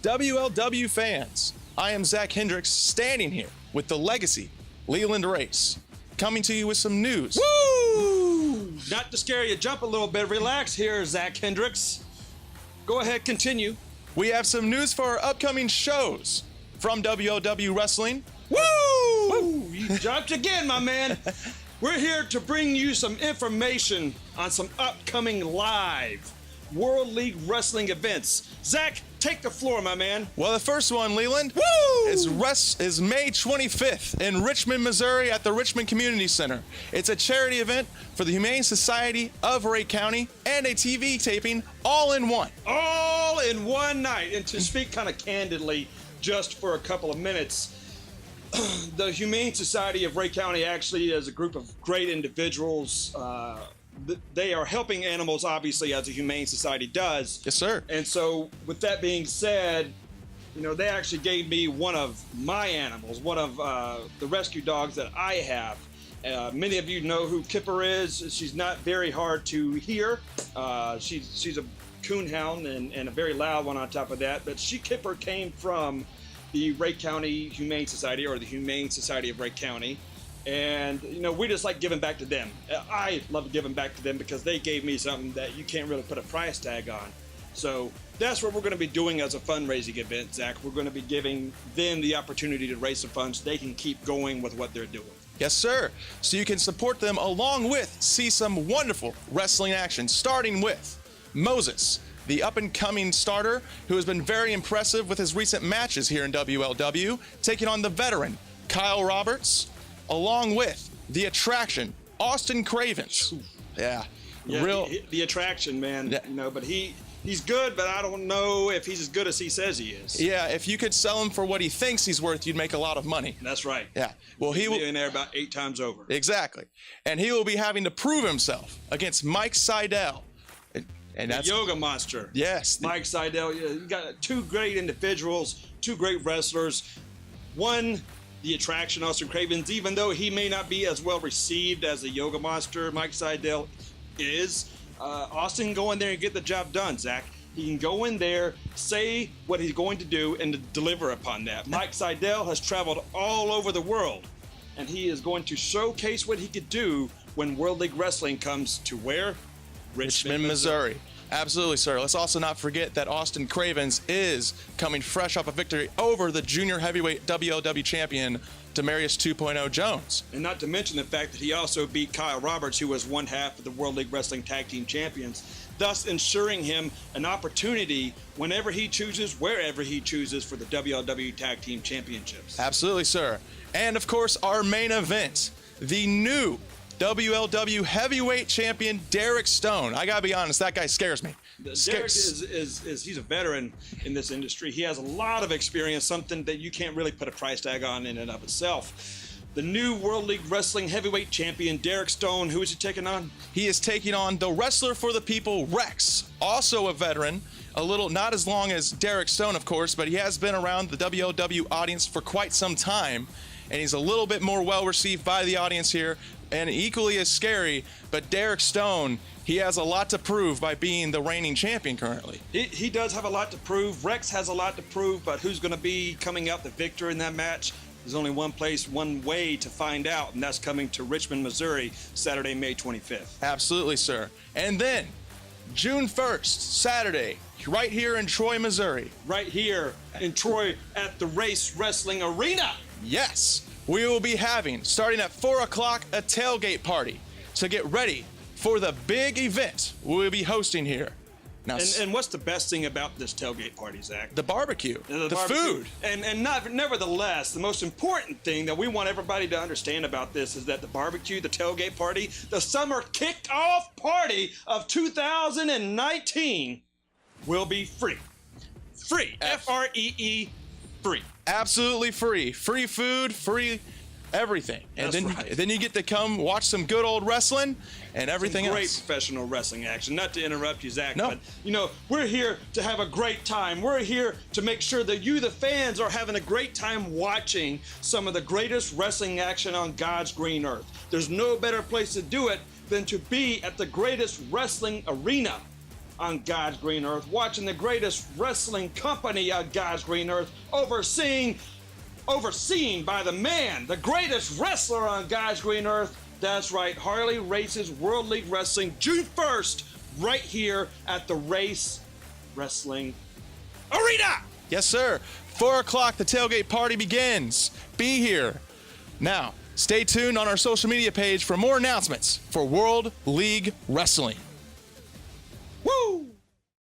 WLW fans, I am Zach Hendricks standing here with the Legacy Leland Race, coming to you with some news. Woo! Not to scare you, jump a little bit. Relax here, Zach Hendricks. Go ahead, continue. We have some news for our upcoming shows from WLW Wrestling. Woo! Woo! You jumped again, my man. We're here to bring you some information on some upcoming live World League Wrestling events. Zach, take the floor, my man. Well, the first one, Leland, is May 25th in Richmond, Missouri at the Richmond Community Center. It's a charity event for the Humane Society of Ray County and a TV taping all in one. All in one night. And to speak kind of candidly, just for a couple of minutes, the Humane Society of Ray County actually is a group of great individuals. They are helping animals, obviously, as a Humane Society does. Yes, sir. And so, with that being said, you know, they actually gave me one of my animals, one of the rescue dogs that I have. Many of you know who Kipper is. She's not very hard to hear. She's a coonhound and a very loud one on top of that. But Kipper came from the Ray County Humane Society, or the Humane Society of Ray County. And, you know, we just like giving back to them. I love giving back to them because they gave me something that you can't really put a price tag on. So that's what we're going to be doing as a fundraising event, Zach. We're going to be giving them the opportunity to raise some funds so they can keep going with what they're doing. Yes, sir. So you can support them along with see some wonderful wrestling action, starting with Moses, the up-and-coming starter who has been very impressive with his recent matches here in WLW, taking on the veteran Kyle Roberts, along with the attraction, Austin Cravens. Yeah, the attraction, man. Yeah. You know, but he's good, but I don't know if he's as good as he says he is. Yeah, if you could sell him for what he thinks he's worth, you'd make a lot of money. That's right. Yeah. Well, he will be in there about 8 times over. Exactly. And he will be having to prove himself against Mike Seidel. And that's the yoga monster. Yes. Mike Seidel. You got 2 great individuals, 2 great wrestlers. One, the attraction, Austin Cravens, even though he may not be as well received as the yoga monster Mike Seidel is, Austin can go in there and get the job done, Zach. He can go in there, say what he's going to do, and deliver upon that. Mike Seidel has traveled all over the world, and he is going to showcase what he could do when World League Wrestling comes to where? Richmond, Missouri. Absolutely, sir. Let's also not forget that Austin Cravens is coming fresh off a victory over the junior heavyweight WLW champion, Demarius 2.0 Jones. And not to mention the fact that he also beat Kyle Roberts, who was one half of the World League Wrestling Tag Team Champions, thus ensuring him an opportunity whenever he chooses, wherever he chooses, for the WLW Tag Team Championships. Absolutely, sir. And, of course, our main event, the new WLW heavyweight champion Derek Stone. I gotta be honest, that guy scares me. Derek he's a veteran in this industry. He has a lot of experience, something that you can't really put a price tag on in and of itself. The new World League Wrestling heavyweight champion Derek Stone. Who is he taking on? He is taking on the wrestler for the people, Rex, also a veteran. A little, not as long as Derek Stone, of course, but he has been around the WLW audience for quite some time, and he's a little bit more well received by the audience here, and equally as scary. But Derek Stone, he has a lot to prove by being the reigning champion currently. He does have a lot to prove. Rex has a lot to prove, but who's going to be coming out the victor in that match? There's only one place, one way to find out, and that's coming to Richmond, Missouri, Saturday, May 25th. Absolutely, sir. And then, June 1st, Saturday, right here in Troy, Missouri. Right here in Troy at the Race Wrestling Arena. Yes. We will be having, starting at 4 o'clock, a tailgate party to get ready for the big event we'll be hosting here. Now, and what's the best thing about this tailgate party, Zach? The barbecue, the barbecue. food. And nevertheless, the most important thing that we want everybody to understand about this is that the barbecue, the tailgate party, the summer kick-off party of 2019 will be free. Free. F-R-E-E, free. Absolutely free. Free food, free everything. And then you get to come watch some good old wrestling and everything else. Great professional wrestling action. Not to interrupt you, Zach, no. but you know, we're here to have a great time. We're here to make sure that you, the fans, are having a great time watching some of the greatest wrestling action on God's green earth. There's no better place to do it than to be at the greatest wrestling arena on God's green earth, watching the greatest wrestling company on God's green earth, overseen by the man, the greatest wrestler on God's green earth. That's right, Harley Race's World League Wrestling, June 1st, right here at the Race Wrestling Arena. Yes, sir. 4 o'clock, the tailgate party begins. Be here. Now, stay tuned on our social media page for more announcements for World League Wrestling.